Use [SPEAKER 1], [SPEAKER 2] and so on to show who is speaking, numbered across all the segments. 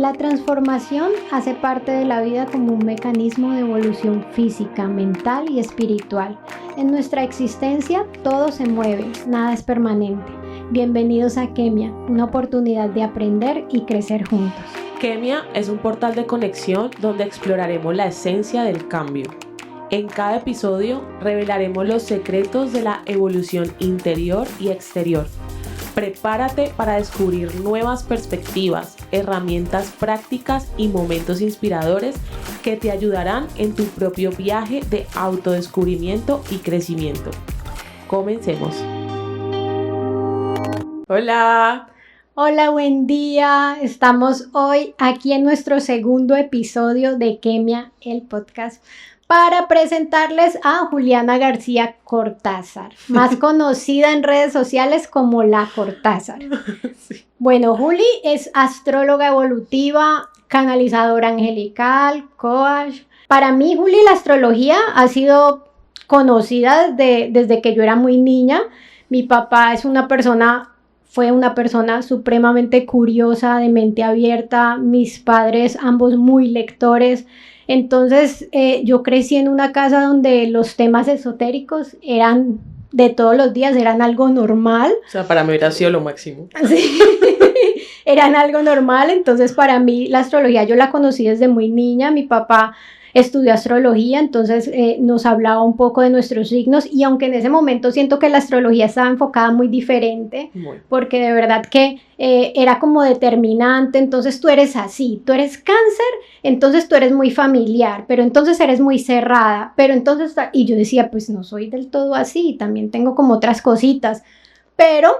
[SPEAKER 1] La transformación hace parte de la vida como un mecanismo de evolución física, mental y espiritual. En nuestra existencia todo se mueve, nada es permanente. Bienvenidos a Kemia, una oportunidad de aprender y crecer juntos.
[SPEAKER 2] Kemia es un portal de conexión donde exploraremos la esencia del cambio. En cada episodio revelaremos los secretos de la evolución interior y exterior. Prepárate para descubrir nuevas perspectivas, herramientas prácticas y momentos inspiradores que te ayudarán en tu propio viaje de autodescubrimiento y crecimiento. Comencemos. Hola.
[SPEAKER 1] Hola, buen día. Estamos hoy aquí en nuestro segundo episodio de Kemia, el podcast, para presentarles a Juliana García Cortázar, más conocida en redes sociales como La Cortázar. Sí. Bueno, Juli es astróloga evolutiva, canalizadora angelical, coach. Para mí, Juli, la astrología ha sido conocida desde que yo era muy niña. Mi papá fue una persona supremamente curiosa, de mente abierta. Mis padres, ambos muy lectores. Entonces, yo crecí en una casa donde los temas esotéricos eran de todos los días, eran algo normal.
[SPEAKER 2] O sea, para mí hubiera sido lo máximo.
[SPEAKER 1] Sí, eran algo normal. Entonces, para mí, la astrología yo la conocí desde muy niña. Mi papá estudió astrología, entonces nos hablaba un poco de nuestros signos, y aunque en ese momento siento que la astrología estaba enfocada muy diferente, porque de verdad que era como determinante. Entonces tú eres así, tú eres Cáncer, entonces tú eres muy familiar, pero entonces eres muy cerrada, pero entonces, y yo decía, pues no soy del todo así, también tengo como otras cositas, pero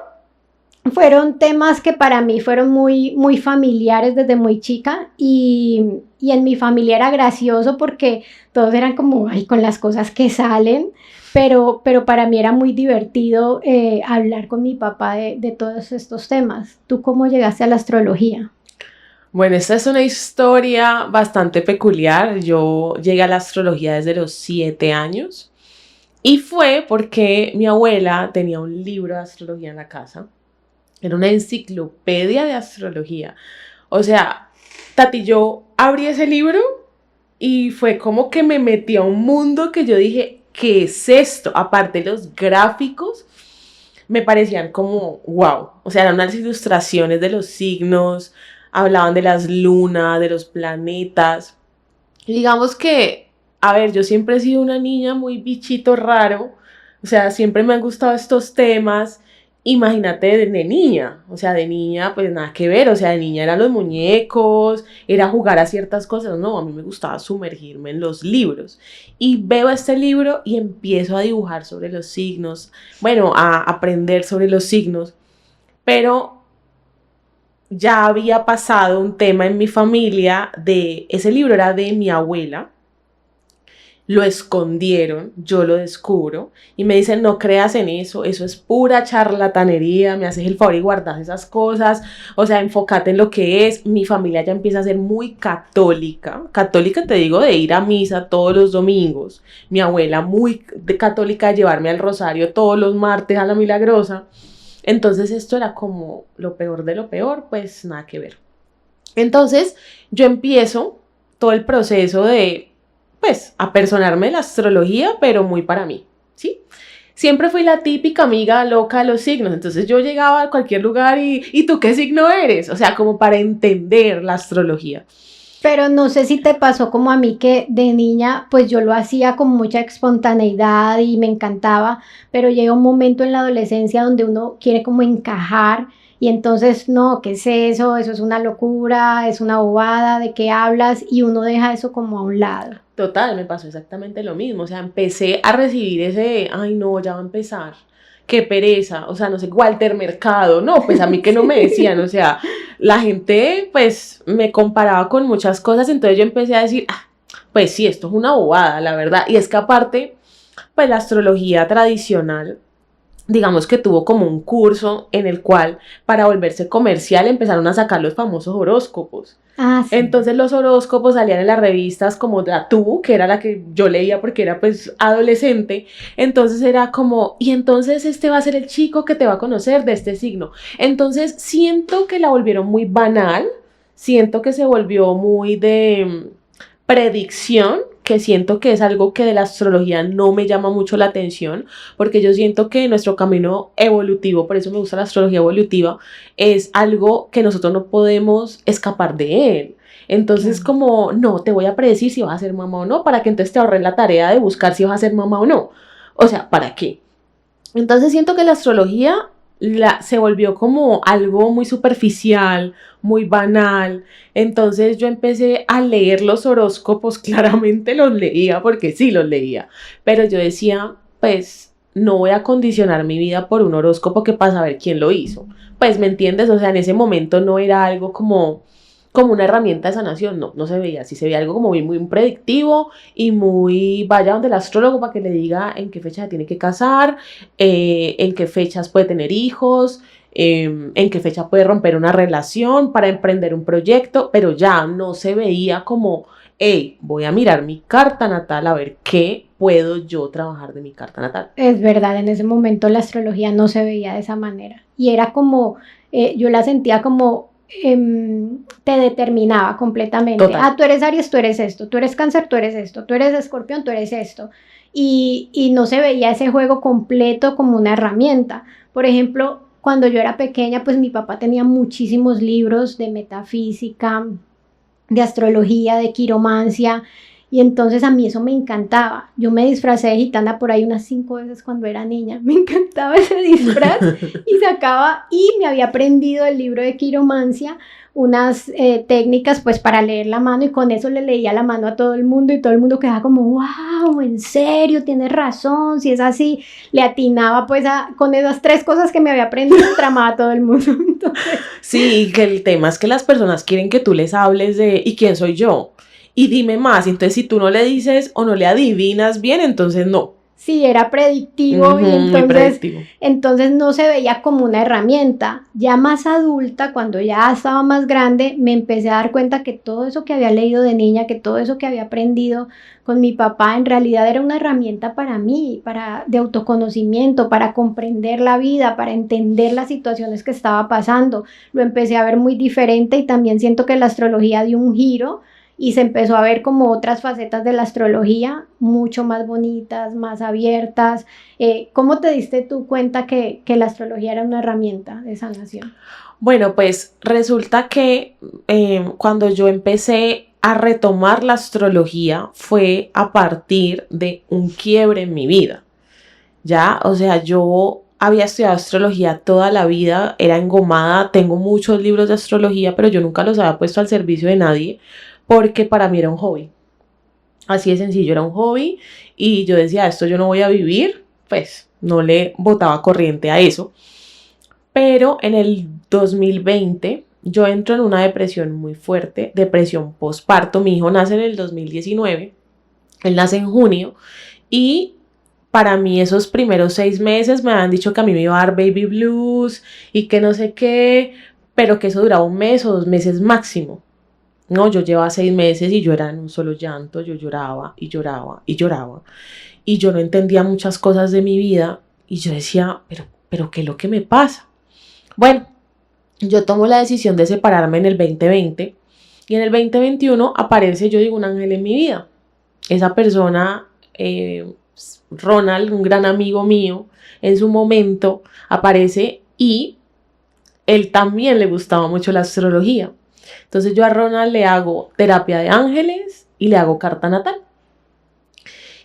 [SPEAKER 1] fueron temas que para mí fueron muy, muy familiares desde muy chica, y en mi familia era gracioso porque todos eran como, ay, con las cosas que salen, pero para mí era muy divertido hablar con mi papá de todos estos temas. ¿Tú cómo llegaste a la astrología?
[SPEAKER 2] Bueno, esta es una historia bastante peculiar. Yo llegué a la astrología desde los 7 años y fue porque mi abuela tenía un libro de astrología en la casa. Era una enciclopedia de astrología. O sea, Tati, yo abrí ese libro y fue como que me metí a un mundo que yo dije, ¿qué es esto? Aparte, los gráficos me parecían como wow. O sea, eran unas ilustraciones de los signos, hablaban de las lunas, de los planetas. Y digamos que, a ver, yo siempre he sido una niña muy bichito raro. O sea, siempre me han gustado estos temas. Imagínate de niña, o sea, de niña pues nada que ver, o sea, de niña eran los muñecos, era jugar a ciertas cosas. No, a mí me gustaba sumergirme en los libros, y veo este libro y empiezo a dibujar sobre los signos, bueno, a aprender sobre los signos, pero ya había pasado un tema en mi familia. De ese libro era de mi abuela. Lo escondieron, yo lo descubro y me dicen, no creas en eso es pura charlatanería, me haces el favor y guardas esas cosas, o sea, enfócate en lo que es. Mi familia ya empieza a ser muy católica te digo, de ir a misa todos los domingos, mi abuela muy católica, de llevarme al rosario todos los martes a la Milagrosa. Entonces esto era como lo peor de lo peor, pues nada que ver. Entonces yo empiezo todo el proceso de pues, apersonarme de la astrología, pero muy para mí, ¿sí? Siempre fui la típica amiga loca de los signos, entonces yo llegaba a cualquier lugar y ¿tú qué signo eres? O sea, como para entender la astrología.
[SPEAKER 1] Pero no sé si te pasó como a mí, que de niña pues yo lo hacía con mucha espontaneidad y me encantaba, pero llega un momento en la adolescencia donde uno quiere como encajar, y entonces no, ¿qué es eso? Eso es una locura, es una bobada, ¿de qué hablas? Y uno deja eso como a un lado.
[SPEAKER 2] Total, me pasó exactamente lo mismo. O sea, empecé a recibir ese, ay no, ya va a empezar, qué pereza, o sea, no sé, Walter Mercado, no, pues a mí que no me decían, o sea, la gente pues me comparaba con muchas cosas, entonces yo empecé a decir, pues sí, esto es una bobada, la verdad. Y es que aparte, pues la astrología tradicional, digamos que tuvo como un curso en el cual, para volverse comercial, empezaron a sacar los famosos horóscopos.
[SPEAKER 1] Ah, sí.
[SPEAKER 2] Entonces los horóscopos salían en las revistas como la Tú, que era la que yo leía porque era pues adolescente. Entonces era como, y entonces este va a ser el chico que te va a conocer de este signo. Entonces siento que la volvieron muy banal, siento que se volvió muy de predicción, que siento que es algo que de la astrología no me llama mucho la atención, porque yo siento que nuestro camino evolutivo, por eso me gusta la astrología evolutiva, es algo que nosotros no podemos escapar de él. Entonces, como, no, te voy a predecir si vas a ser mamá o no, para que entonces te ahorren la tarea de buscar si vas a ser mamá o no. O sea, ¿para qué? Entonces siento que la astrología se volvió como algo muy superficial, muy banal. Entonces yo empecé a leer los horóscopos, claramente los leía porque sí los leía, pero yo decía, pues no voy a condicionar mi vida por un horóscopo que para saber quién lo hizo. Pues me entiendes, o sea, en ese momento no era algo como una herramienta de sanación, no se veía así, se veía algo como muy predictivo y muy, vaya donde el astrólogo para que le diga en qué fecha se tiene que casar, en qué fechas puede tener hijos, en qué fecha puede romper una relación para emprender un proyecto, pero ya no se veía como, hey, voy a mirar mi carta natal a ver qué puedo yo trabajar de mi carta natal.
[SPEAKER 1] Es verdad, en ese momento la astrología no se veía de esa manera y era como, yo la sentía como te determinaba completamente.
[SPEAKER 2] Total.
[SPEAKER 1] Tú eres Aries, tú eres esto, tú eres Cáncer, tú eres esto, tú eres Escorpión, tú eres esto. Y no se veía ese juego completo como una herramienta. Por ejemplo, cuando yo era pequeña, pues mi papá tenía muchísimos libros de metafísica, de astrología, de quiromancia, y entonces a mí eso me encantaba. Yo me disfracé de gitana por ahí unas 5 veces cuando era niña. Me encantaba ese disfraz y sacaba, y me había aprendido el libro de quiromancia, unas técnicas pues para leer la mano, y con eso le leía la mano a todo el mundo y todo el mundo quedaba como, wow, en serio, tienes razón, si es así, le atinaba pues con esas 3 cosas que me había aprendido, tramaba a todo el mundo. Entonces,
[SPEAKER 2] sí, que el tema es que las personas quieren que tú les hables de ¿y quién soy yo? Y dime más, entonces si tú no le dices o no le adivinas bien, entonces no.
[SPEAKER 1] Sí, era predictivo y
[SPEAKER 2] Muy predictivo.
[SPEAKER 1] entonces no se veía como una herramienta. Ya más adulta, cuando ya estaba más grande, me empecé a dar cuenta que todo eso que había leído de niña, que todo eso que había aprendido con mi papá, en realidad era una herramienta para mí, de autoconocimiento, para comprender la vida, para entender las situaciones que estaba pasando. Lo empecé a ver muy diferente y también siento que la astrología dio un giro y se empezó a ver como otras facetas de la astrología, mucho más bonitas, más abiertas. ¿Cómo te diste tú cuenta que la astrología era una herramienta de sanación?
[SPEAKER 2] Bueno, pues resulta que cuando yo empecé a retomar la astrología fue a partir de un quiebre en mi vida. Ya, o sea, yo había estudiado astrología toda la vida, era engomada, tengo muchos libros de astrología, pero yo nunca los había puesto al servicio de nadie porque para mí era un hobby. Así de sencillo, era un hobby y yo decía, esto yo no voy a vivir, pues no le botaba corriente a eso. Pero en el 2020 yo entro en una depresión muy fuerte, depresión postparto. Mi hijo nace en el 2019, él nace en junio y para mí esos primeros 6 meses me habían dicho que a mí me iba a dar baby blues y que no sé qué, pero que eso duraba 1 mes o 2 meses máximo. No, yo llevaba 6 meses y yo era en un solo llanto, yo lloraba y lloraba y lloraba. Y yo no entendía muchas cosas de mi vida y yo decía, pero ¿qué es lo que me pasa? Bueno, yo tomo la decisión de separarme en el 2020 y en el 2021 aparece, yo digo, un ángel en mi vida. Esa persona, Ronald, un gran amigo mío, en su momento aparece y él también le gustaba mucho la astrología. Entonces yo a Ronald le hago terapia de ángeles y le hago carta natal.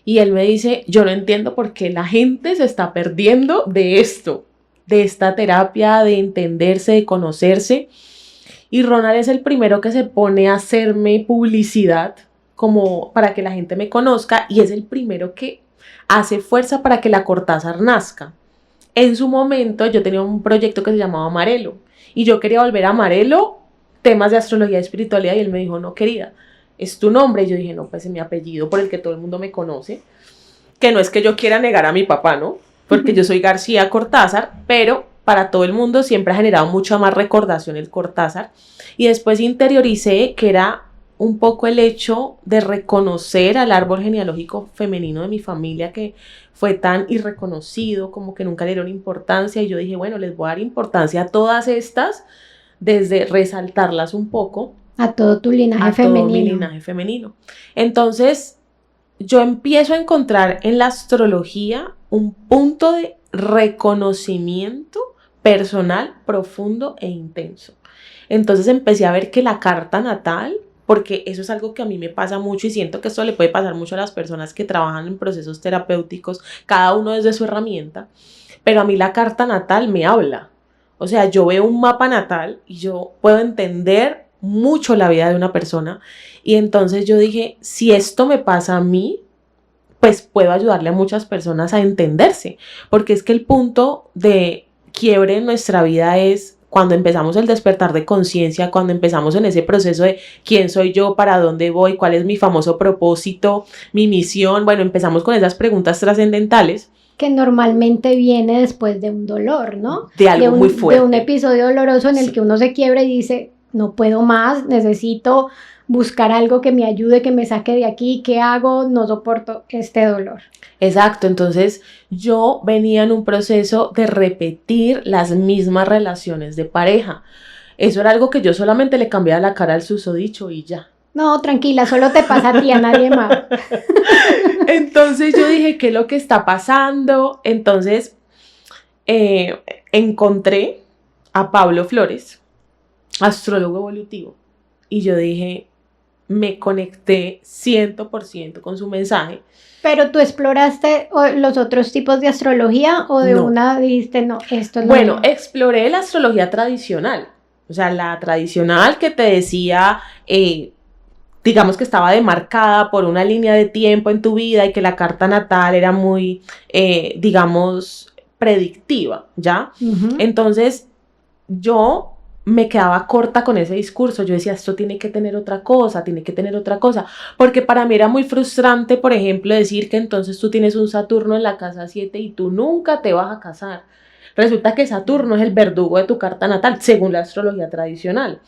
[SPEAKER 2] Y él me dice, yo no entiendo por qué la gente se está perdiendo de esto, de esta terapia, de entenderse, de conocerse. Y Ronald es el primero que se pone a hacerme publicidad como para que la gente me conozca y es el primero que hace fuerza para que la Cortázar nazca. En su momento yo tenía un proyecto que se llamaba Amarelo y yo quería volver a Amarelo temas de astrología y espiritualidad y él me dijo, no querida, es tu nombre. Y yo dije, no, pues es mi apellido por el que todo el mundo me conoce, que no es que yo quiera negar a mi papá, ¿no? Porque yo soy García Cortázar, pero para todo el mundo siempre ha generado mucha más recordación el Cortázar. Y después interioricé que era un poco el hecho de reconocer al árbol genealógico femenino de mi familia que fue tan irreconocido, como que nunca le dieron importancia. Y yo dije, bueno, les voy a dar importancia a todas estas, desde resaltarlas un poco.
[SPEAKER 1] A todo tu linaje
[SPEAKER 2] a todo mi
[SPEAKER 1] femenino.
[SPEAKER 2] linaje femenino. Entonces, yo empiezo a encontrar en la astrología un punto de reconocimiento personal profundo e intenso. Entonces empecé a ver que la carta natal, porque eso es algo que a mí me pasa mucho y siento que esto le puede pasar mucho a las personas que trabajan en procesos terapéuticos, cada uno desde su herramienta, pero a mí la carta natal me habla. O sea, yo veo un mapa natal y yo puedo entender mucho la vida de una persona y entonces yo dije, si esto me pasa a mí, pues puedo ayudarle a muchas personas a entenderse, porque es que el punto de quiebre en nuestra vida es cuando empezamos el despertar de conciencia, cuando empezamos en ese proceso de quién soy yo, para dónde voy, cuál es mi famoso propósito, mi misión. Bueno, empezamos con esas preguntas trascendentales.
[SPEAKER 1] Que normalmente viene después de un dolor, ¿no?
[SPEAKER 2] De algo muy fuerte.
[SPEAKER 1] De un episodio doloroso en el que uno se quiebra y dice, no puedo más, necesito buscar algo que me ayude, que me saque de aquí, ¿qué hago? No soporto este dolor.
[SPEAKER 2] Exacto, entonces yo venía en un proceso de repetir las mismas relaciones de pareja. Eso era algo que yo solamente le cambiaba la cara al susodicho y ya.
[SPEAKER 1] No, tranquila, solo te pasa a ti, a nadie más.
[SPEAKER 2] Entonces yo dije, ¿qué es lo que está pasando? Entonces encontré a Pablo Flores, astrólogo evolutivo, y yo dije, me conecté 100% con su mensaje.
[SPEAKER 1] ¿Pero tú exploraste los otros tipos de astrología o de una dijiste, no, esto es lo
[SPEAKER 2] Bueno,
[SPEAKER 1] mío?
[SPEAKER 2] exploré la astrología tradicional, o sea, la tradicional que te decía, digamos que estaba demarcada por una línea de tiempo en tu vida y que la carta natal era muy, digamos, predictiva, ¿ya?
[SPEAKER 1] Uh-huh.
[SPEAKER 2] Entonces, yo me quedaba corta con ese discurso. Yo decía, esto tiene que tener otra cosa, tiene que tener otra cosa. Porque para mí era muy frustrante, por ejemplo, decir que entonces tú tienes un Saturno en la casa 7 y tú nunca te vas a casar. Resulta que Saturno es el verdugo de tu carta natal, según la astrología tradicional.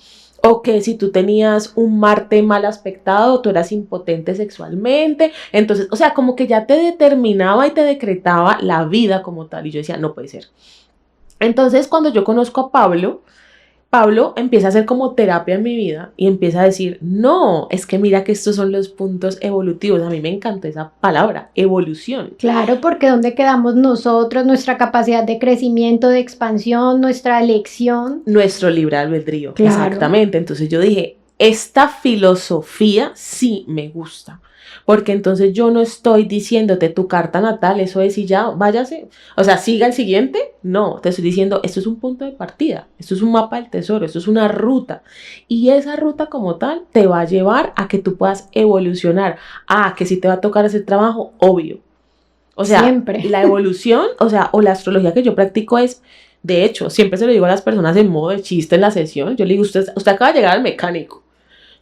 [SPEAKER 2] O que si tú tenías un Marte mal aspectado, tú eras impotente sexualmente. Entonces, o sea, como que ya te determinaba y te decretaba la vida como tal. Y yo decía, no puede ser. Entonces, cuando yo conozco a Pablo empieza a hacer como terapia en mi vida y empieza a decir, no, es que mira que estos son los puntos evolutivos. A mí me encanta esa palabra, evolución.
[SPEAKER 1] Claro, porque ¿dónde quedamos nosotros? Nuestra capacidad de crecimiento, de expansión, nuestra elección.
[SPEAKER 2] Nuestro libre albedrío,
[SPEAKER 1] Claro.
[SPEAKER 2] Exactamente. Entonces yo dije, esta filosofía sí me gusta. Porque entonces yo no estoy diciéndote tu carta natal, eso es y ya, váyase. O sea, siga el siguiente. No, te estoy diciendo, esto es un punto de partida, esto es un mapa del tesoro, esto es una ruta. Y esa ruta como tal te va a llevar a que tú puedas evolucionar. Que si te va a tocar ese trabajo, obvio. O sea,
[SPEAKER 1] siempre.
[SPEAKER 2] La evolución, o sea, o la astrología que yo practico es, de hecho, siempre se lo digo a las personas en modo de chiste en la sesión. Yo le digo, usted acaba de llegar al mecánico.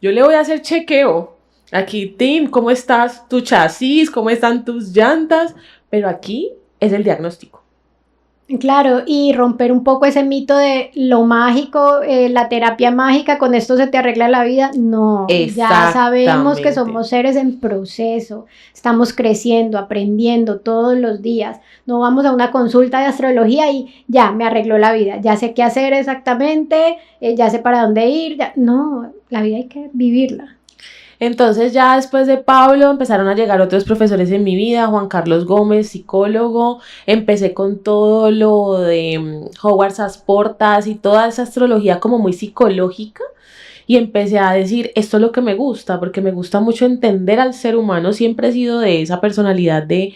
[SPEAKER 2] Yo le voy a hacer chequeo. Aquí, Tim, ¿cómo estás? Tu chasis, ¿cómo están tus llantas? Pero aquí es el diagnóstico.
[SPEAKER 1] Claro, y romper un poco ese mito de lo mágico, la terapia mágica, con esto se te arregla la vida. No, ya sabemos que somos seres en proceso, estamos creciendo, aprendiendo todos los días. No vamos a una consulta de astrología y ya me arregló la vida, ya sé qué hacer exactamente, ya sé para dónde ir. No, la vida hay que vivirla.
[SPEAKER 2] Entonces ya después de Pablo empezaron a llegar otros profesores en mi vida, Juan Carlos Gómez, psicólogo, empecé con todo lo de Howard Sasportas y toda esa astrología como muy psicológica y empecé a decir, esto es lo que me gusta, porque me gusta mucho entender al ser humano, siempre he sido de esa personalidad de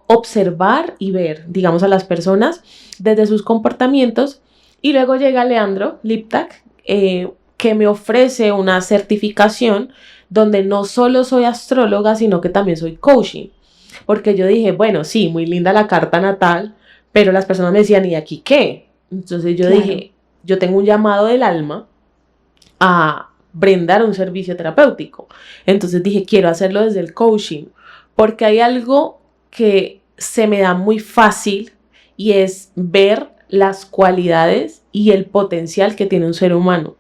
[SPEAKER 2] observar y ver, digamos, a las personas desde sus comportamientos y luego llega Leandro Liptak, que me ofrece una certificación donde no solo soy astróloga, sino que también soy coaching. Porque yo dije, bueno, sí, muy linda la carta natal, pero las personas me decían, ¿y aquí qué? Entonces yo dije, yo tengo un llamado del alma a brindar un servicio terapéutico. Entonces dije, quiero hacerlo desde el coaching, porque hay algo que se me da muy fácil y es ver las cualidades y el potencial que tiene un ser humano.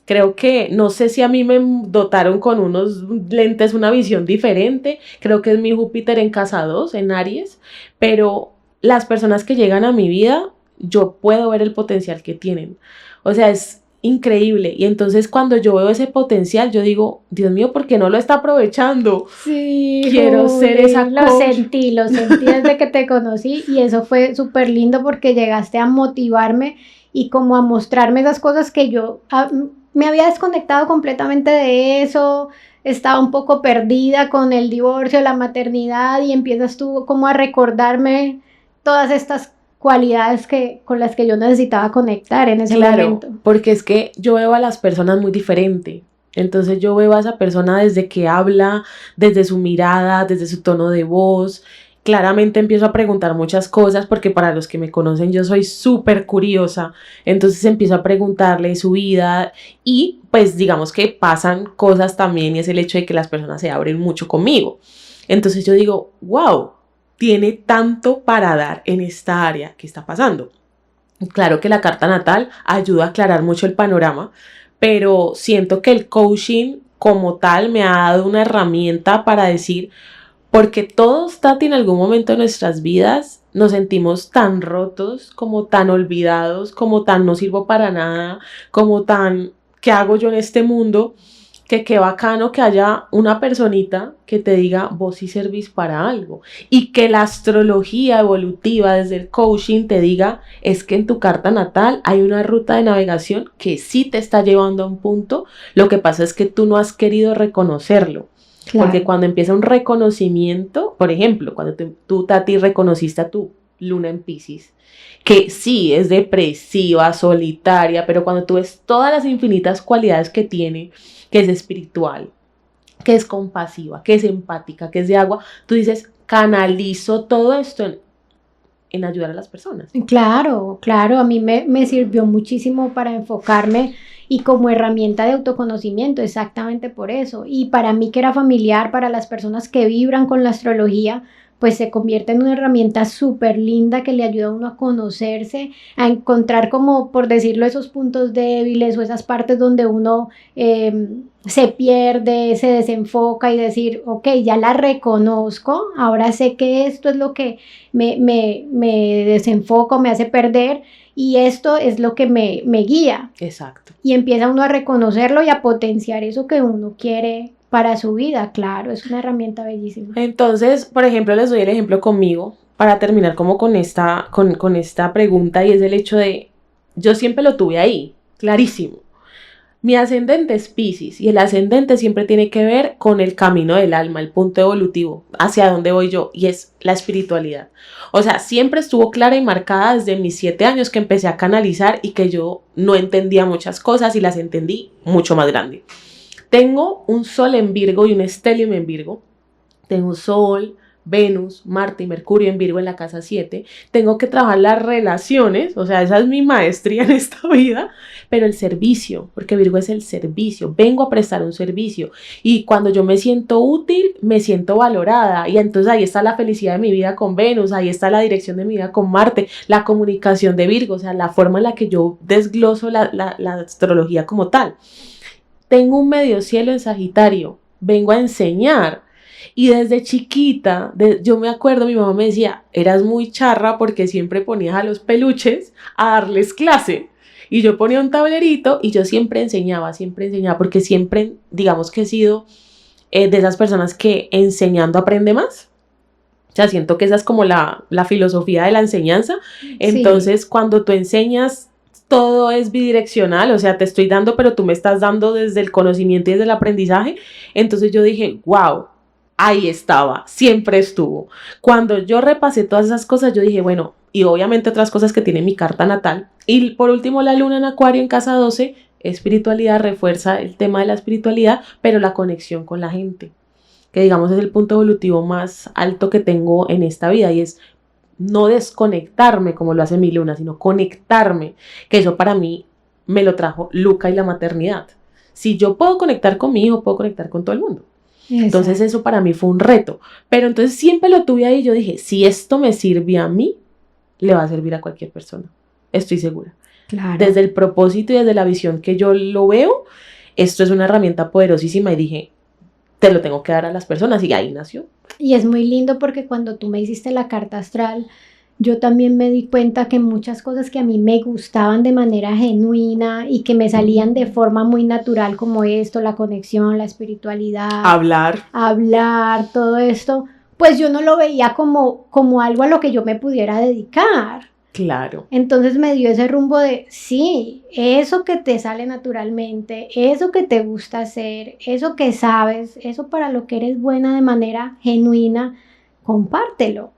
[SPEAKER 2] Creo que, no sé si a mí me dotaron con unos lentes, una visión diferente. Creo que es mi Júpiter en casa 2, en Aries. Pero las personas que llegan a mi vida, yo puedo ver el potencial que tienen. O sea, es increíble. Y entonces cuando yo veo ese potencial, yo digo, Dios mío, ¿por qué no lo está aprovechando?
[SPEAKER 1] Sí,
[SPEAKER 2] Quiero ser esa
[SPEAKER 1] lo
[SPEAKER 2] coach.
[SPEAKER 1] lo sentí desde que te conocí y eso fue súper lindo porque llegaste a motivarme y como a mostrarme esas cosas que yo me había desconectado completamente de eso, estaba un poco perdida con el divorcio, la maternidad y empiezas tú como a recordarme todas estas cualidades con las que yo necesitaba conectar en ese momento.
[SPEAKER 2] Porque es que yo veo a las personas muy diferente. Entonces yo veo a esa persona desde que habla, desde su mirada, desde su tono de voz. Claramente empiezo a preguntar muchas cosas porque para los que me conocen yo soy súper curiosa. Entonces empiezo a preguntarle su vida y pues digamos que pasan cosas también y es el hecho de que las personas se abren mucho conmigo. Entonces yo digo, wow, tiene tanto para dar en esta área que está pasando. Claro que la carta natal ayuda a aclarar mucho el panorama, pero siento que el coaching como tal me ha dado una herramienta para decir, porque todos, Tati, en algún momento de nuestras vidas nos sentimos tan rotos, como tan olvidados, como tan no sirvo para nada, como tan, ¿qué hago yo en este mundo? Que qué bacano que haya una personita que te diga, vos sí servís para algo. Y que la astrología evolutiva desde el coaching te diga, es que en tu carta natal hay una ruta de navegación que sí te está llevando a un punto. Lo que pasa es que tú no has querido reconocerlo. Claro. Porque cuando empieza un reconocimiento, por ejemplo, cuando tú, Tati, reconociste a tu luna en Piscis, que sí es depresiva, solitaria, pero cuando tú ves todas las infinitas cualidades que tiene, que es espiritual, que es compasiva, que es empática, que es de agua, tú dices, canalizo todo esto en ayudar a las personas.
[SPEAKER 1] Claro, claro, a mí me sirvió muchísimo para enfocarme y como herramienta de autoconocimiento, exactamente por eso. Y para mí que era familiar, para las personas que vibran con la astrología, pues se convierte en una herramienta súper linda que le ayuda a uno a conocerse, a encontrar como, por decirlo, esos puntos débiles o esas partes donde uno se pierde, se desenfoca y decir, ok, ya la reconozco, ahora sé que esto es lo que me desenfoco, me hace perder y esto es lo que me guía.
[SPEAKER 2] Exacto.
[SPEAKER 1] Y empieza uno a reconocerlo y a potenciar eso que uno quiere para su vida, claro, es una herramienta bellísima.
[SPEAKER 2] Entonces, por ejemplo, les doy el ejemplo conmigo para terminar como con esta pregunta y es el hecho de, yo siempre lo tuve ahí, clarísimo. Mi ascendente es Piscis y el ascendente siempre tiene que ver con el camino del alma, el punto evolutivo, hacia dónde voy yo y es la espiritualidad. O sea, siempre estuvo clara y marcada desde mis 7 años que empecé a canalizar y que yo no entendía muchas cosas y las entendí mucho más grande. Tengo un Sol en Virgo y un Stellium en Virgo. Tengo Sol, Venus, Marte y Mercurio en Virgo en la casa 7. Tengo que trabajar las relaciones, o sea, esa es mi maestría en esta vida, pero el servicio, porque Virgo es el servicio. Vengo a prestar un servicio y cuando yo me siento útil, me siento valorada y entonces ahí está la felicidad de mi vida con Venus, ahí está la dirección de mi vida con Marte, la comunicación de Virgo, o sea, la forma en la que yo desgloso la astrología como tal. Tengo un medio cielo en Sagitario, vengo a enseñar y desde chiquita, yo me acuerdo, mi mamá me decía, eras muy charra porque siempre ponías a los peluches a darles clase y yo ponía un tablerito y yo siempre enseñaba porque siempre, digamos que he sido de esas personas que enseñando aprende más. O sea, siento que esa es como la filosofía de la enseñanza. Entonces, sí. Cuando tú enseñas, todo es bidireccional, o sea, te estoy dando, pero tú me estás dando desde el conocimiento y desde el aprendizaje. Entonces yo dije, wow, ahí estaba, siempre estuvo. Cuando yo repasé todas esas cosas, yo dije, bueno, y obviamente otras cosas que tiene mi carta natal. Y por último, la luna en Acuario en casa 12, espiritualidad, refuerza el tema de la espiritualidad, pero la conexión con la gente, que digamos es el punto evolutivo más alto que tengo en esta vida y es no desconectarme como lo hace mi luna, sino conectarme, que eso para mí me lo trajo Luca y la maternidad. Si yo puedo conectar con mi hijo, puedo conectar con todo el mundo. Exacto. Entonces eso para mí fue un reto, pero entonces siempre lo tuve ahí y yo dije, si esto me sirve a mí, le va a servir a cualquier persona, estoy segura. Claro. Desde el propósito y desde la visión que yo lo veo, esto es una herramienta poderosísima y dije, te lo tengo que dar a las personas y ahí nació.
[SPEAKER 1] Y es muy lindo porque cuando tú me hiciste la carta astral, yo también me di cuenta que muchas cosas que a mí me gustaban de manera genuina y que me salían de forma muy natural, como esto, la conexión, la espiritualidad, hablar, todo esto, pues yo no lo veía como algo a lo que yo me pudiera dedicar.
[SPEAKER 2] Claro.
[SPEAKER 1] Entonces me dio ese rumbo de, sí, eso que te sale naturalmente, eso que te gusta hacer, eso que sabes, eso para lo que eres buena de manera genuina, compártelo.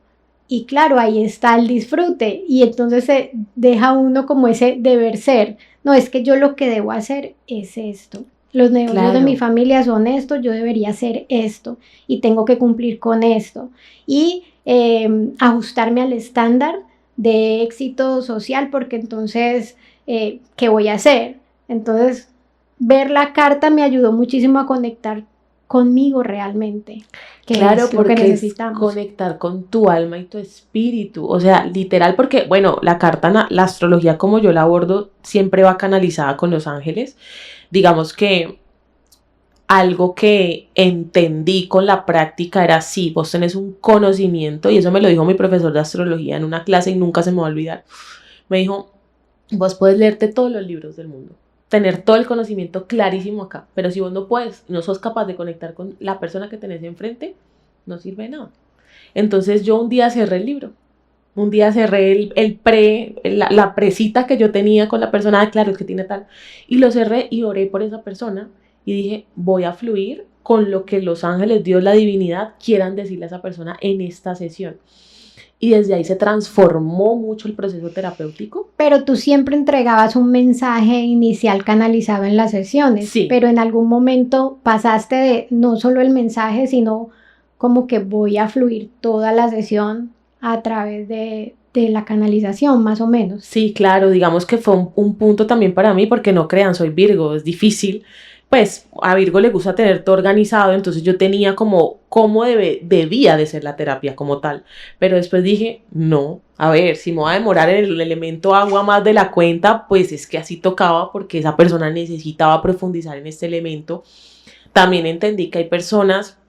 [SPEAKER 1] Y claro, ahí está el disfrute y entonces se deja uno como ese deber ser. No, es que yo lo que debo hacer es esto. Los negocios de mi familia son esto, yo debería hacer esto y tengo que cumplir con esto. Y ajustarme al estándar de éxito social, porque entonces, ¿qué voy a hacer? Entonces, ver la carta me ayudó muchísimo a conectar conmigo realmente, que
[SPEAKER 2] claro,
[SPEAKER 1] es lo que necesitamos.
[SPEAKER 2] Conectar con tu alma y tu espíritu, o sea, literal, porque, bueno, la carta, la astrología como yo la abordo, siempre va canalizada con los ángeles. Digamos que algo que entendí con la práctica era, sí, vos tenés un conocimiento, y eso me lo dijo mi profesor de astrología en una clase y nunca se me va a olvidar. Me dijo, vos puedes leerte todos los libros del mundo, tener todo el conocimiento clarísimo acá, pero si vos no puedes, no sos capaz de conectar con la persona que tenés enfrente, no sirve de nada. Entonces yo un día cerré el libro, un día cerré la presita que yo tenía con la persona, claro, es que tiene tal, y lo cerré y oré por esa persona y dije, voy a fluir con lo que los ángeles, Dios, la divinidad quieran decirle a esa persona en esta sesión. Y desde ahí se transformó mucho el proceso terapéutico.
[SPEAKER 1] Pero tú siempre entregabas un mensaje inicial canalizado en las sesiones.
[SPEAKER 2] Sí.
[SPEAKER 1] Pero en algún momento pasaste de no solo el mensaje, sino como que voy a fluir toda la sesión a través de la canalización, más o menos.
[SPEAKER 2] Sí, claro, digamos que fue un punto también para mí, porque no crean, soy Virgo, es difícil. Pues a Virgo le gusta tener todo organizado, entonces yo tenía como cómo debía de ser la terapia como tal, pero después dije, no, a ver, si me voy a demorar en el elemento agua más de la cuenta, pues es que así tocaba porque esa persona necesitaba profundizar en este elemento. También entendí que hay personas,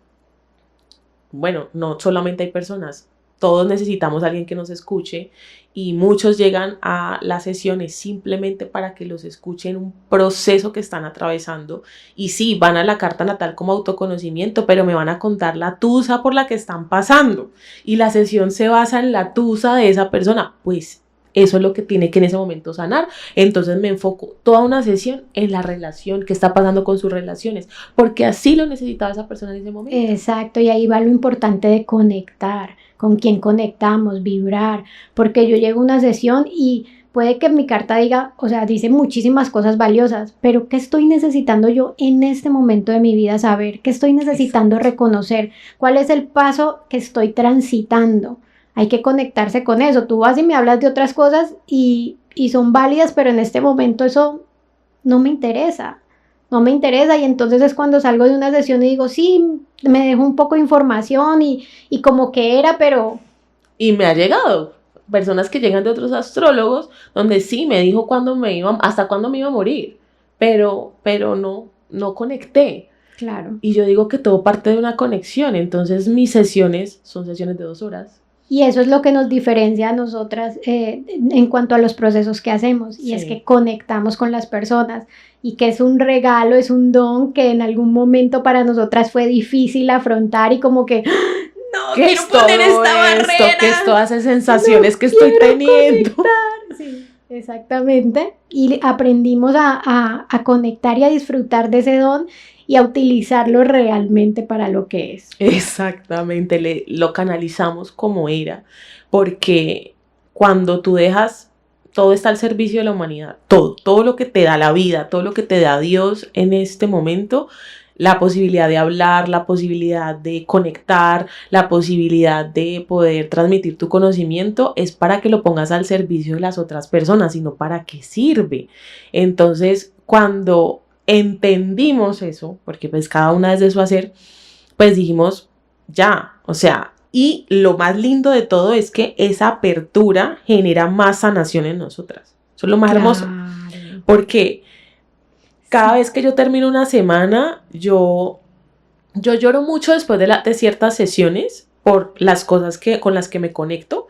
[SPEAKER 2] bueno, no solamente hay personas, todos necesitamos a alguien que nos escuche y muchos llegan a las sesiones simplemente para que los escuchen un proceso que están atravesando y sí, van a la carta natal como autoconocimiento, pero me van a contar la tusa por la que están pasando y la sesión se basa en la tusa de esa persona, pues eso es lo que tiene que en ese momento sanar. Entonces me enfoco toda una sesión en la relación, qué está pasando con sus relaciones, porque así lo necesitaba esa persona en ese momento.
[SPEAKER 1] Exacto, y ahí va lo importante de conectar, con quién conectamos, vibrar, porque yo llego a una sesión y puede que mi carta diga, o sea, dice muchísimas cosas valiosas, pero ¿qué estoy necesitando yo en este momento de mi vida saber? ¿Qué estoy necesitando reconocer? ¿Cuál es el paso que estoy transitando? Hay que conectarse con eso. Tú vas y me hablas de otras cosas y son válidas, pero en este momento eso no me interesa. No me interesa y entonces es cuando salgo de una sesión y digo, sí, me dejo un poco de información y como que era, pero...
[SPEAKER 2] Y me ha llegado personas que llegan de otros astrólogos donde sí me dijo hasta cuándo me iba a morir, pero no conecté.
[SPEAKER 1] Claro.
[SPEAKER 2] Y yo digo que todo parte de una conexión, entonces mis sesiones son sesiones de 2 horas.
[SPEAKER 1] Y eso es lo que nos diferencia a nosotras en cuanto a los procesos que hacemos. Y es que conectamos con las personas y que es un regalo, es un don que en algún momento para nosotras fue difícil afrontar y como que no
[SPEAKER 2] ¿qué
[SPEAKER 1] quiero
[SPEAKER 2] es
[SPEAKER 1] poner
[SPEAKER 2] todo
[SPEAKER 1] esta barrera?
[SPEAKER 2] ¿Qué es todas esas sensaciones que estoy teniendo?
[SPEAKER 1] Conectar. Sí, exactamente. Y aprendimos a conectar y a disfrutar de ese don y a utilizarlo realmente para lo que es.
[SPEAKER 2] Exactamente, lo canalizamos como era, porque cuando tú dejas, todo está al servicio de la humanidad, todo lo que te da la vida, todo lo que te da Dios en este momento, la posibilidad de hablar, la posibilidad de conectar, la posibilidad de poder transmitir tu conocimiento, es para que lo pongas al servicio de las otras personas, sino para qué sirve. Entonces, cuando entendimos eso, porque pues cada una desde su hacer, pues dijimos, ya, o sea, y lo más lindo de todo es que esa apertura genera más sanación en nosotras. Eso es lo más hermoso, porque cada vez que yo termino una semana, yo lloro mucho después de ciertas sesiones por las cosas con las que me conecto.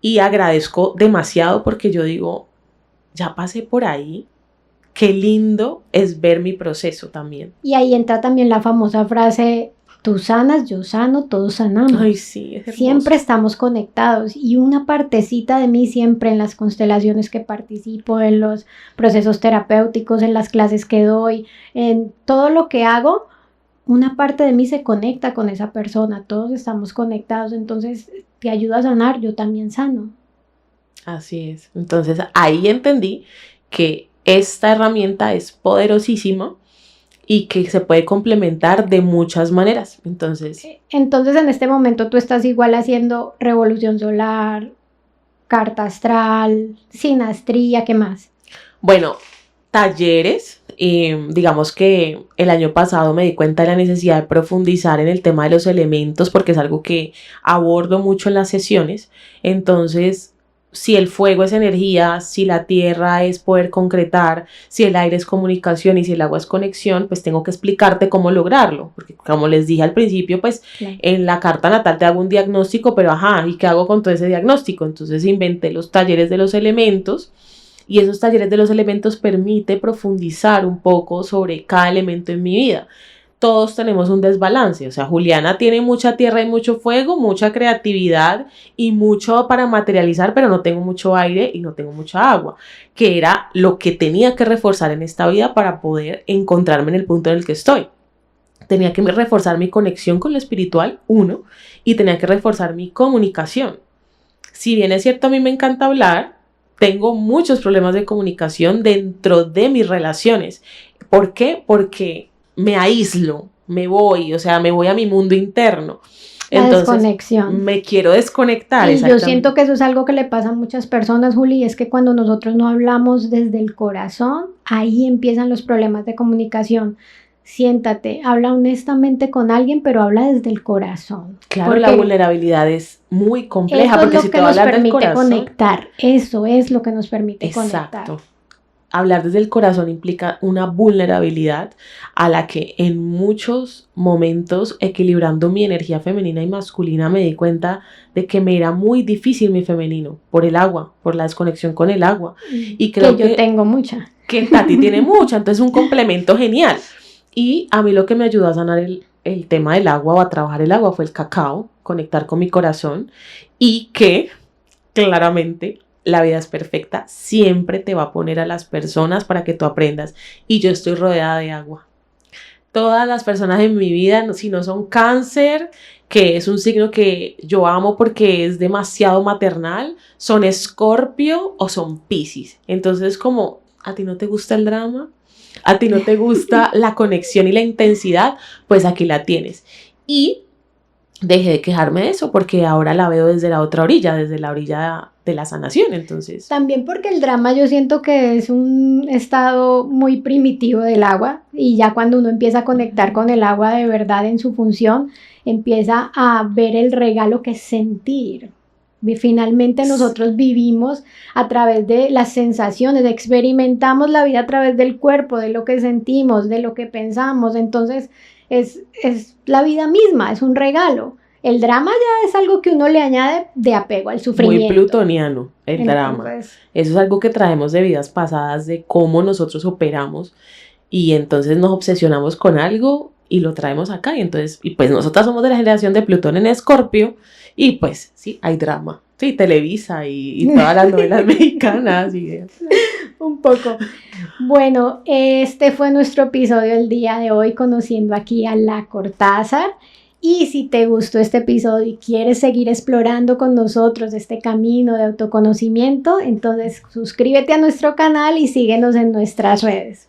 [SPEAKER 2] y agradezco demasiado porque yo digo, ya pasé por ahí, qué lindo es ver mi proceso también.
[SPEAKER 1] Y ahí entra también la famosa frase, tú sanas, yo sano, todos sanamos.
[SPEAKER 2] Ay, sí, es hermoso.
[SPEAKER 1] Siempre estamos conectados y una partecita de mí siempre en las constelaciones que participo, en los procesos terapéuticos, en las clases que doy, en todo lo que hago, una parte de mí se conecta con esa persona, todos estamos conectados, entonces te ayuda a sanar, yo también sano.
[SPEAKER 2] Así es. Entonces ahí entendí que esta herramienta es poderosísima y que se puede complementar de muchas maneras. Entonces
[SPEAKER 1] en este momento tú estás igual haciendo revolución solar, carta astral, sinastría, ¿qué más?
[SPEAKER 2] Bueno, talleres. Digamos que el año pasado me di cuenta de la necesidad de profundizar en el tema de los elementos porque es algo que abordo mucho en las sesiones. Entonces, si el fuego es energía, si la tierra es poder concretar, si el aire es comunicación y si el agua es conexión, pues tengo que explicarte cómo lograrlo. Porque como les dije al principio, pues claro, en la carta natal te hago un diagnóstico, pero ajá, ¿y qué hago con todo ese diagnóstico? Entonces inventé los talleres de los elementos. Y esos talleres de los elementos permite profundizar un poco sobre cada elemento en mi vida. Todos tenemos un desbalance, o sea, Juliana tiene mucha tierra y mucho fuego, mucha creatividad y mucho para materializar, pero no tengo mucho aire y no tengo mucha agua, que era lo que tenía que reforzar en esta vida para poder encontrarme en el punto en el que estoy. Tenía que reforzar mi conexión con lo espiritual, uno, y tenía que reforzar mi comunicación. Si bien es cierto, a mí me encanta hablar, tengo muchos problemas de comunicación dentro de mis relaciones. ¿Por qué? Porque me aíslo, me voy a mi mundo interno. Entonces,
[SPEAKER 1] la desconexión.
[SPEAKER 2] Me quiero desconectar.
[SPEAKER 1] Y yo siento que eso es algo que le pasa a muchas personas, Juli, es que cuando nosotros no hablamos desde el corazón, ahí empiezan los problemas de comunicación. Siéntate, habla honestamente con alguien, pero habla desde el corazón.
[SPEAKER 2] Claro, la vulnerabilidad es muy compleja, porque si te va a hablar del corazón,
[SPEAKER 1] conectar. Eso es lo que nos permite
[SPEAKER 2] exacto.
[SPEAKER 1] Conectar.
[SPEAKER 2] Hablar desde el corazón implica una vulnerabilidad a la que en muchos momentos, equilibrando mi energía femenina y masculina, me di cuenta de que me era muy difícil mi femenino, por el agua, por la desconexión con el agua. Y creo
[SPEAKER 1] que yo tengo mucha.
[SPEAKER 2] Que Tati tiene mucha, entonces es un complemento genial. Y a mí lo que me ayudó a sanar el tema del agua o a trabajar el agua fue el cacao, conectar con mi corazón, y que claramente la vida es perfecta, siempre te va a poner a las personas para que tú aprendas, y yo estoy rodeada de agua. Todas las personas en mi vida, si no son Cáncer, que es un signo que yo amo porque es demasiado maternal, son Escorpio o son Piscis. Entonces, como a ti no te gusta el drama, a ti no te gusta la conexión y la intensidad, pues aquí la tienes. Y dejé de quejarme de eso porque ahora la veo desde la otra orilla, desde la orilla de la sanación. Entonces,
[SPEAKER 1] también porque el drama yo siento que es un estado muy primitivo del agua, y ya cuando uno empieza a conectar con el agua de verdad en su función, empieza a ver el regalo que es sentir. Finalmente nosotros vivimos a través de las sensaciones, experimentamos la vida a través del cuerpo, de lo que sentimos, de lo que pensamos. Entonces es la vida misma, es un regalo. El drama ya es algo que uno le añade de apego al sufrimiento.
[SPEAKER 2] Muy plutoniano el drama. Eso es algo que traemos de vidas pasadas, de cómo nosotros operamos, y entonces nos obsesionamos con algo y lo traemos acá. Y pues nosotras somos de la generación de Plutón en Escorpio, y pues sí, hay drama. Sí, Televisa y todas las novelas mexicanas.
[SPEAKER 1] Un poco. Bueno, este fue nuestro episodio el día de hoy, conociendo aquí a la Cortázar. Y si te gustó este episodio y quieres seguir explorando con nosotros este camino de autoconocimiento, entonces suscríbete a nuestro canal y síguenos en nuestras redes.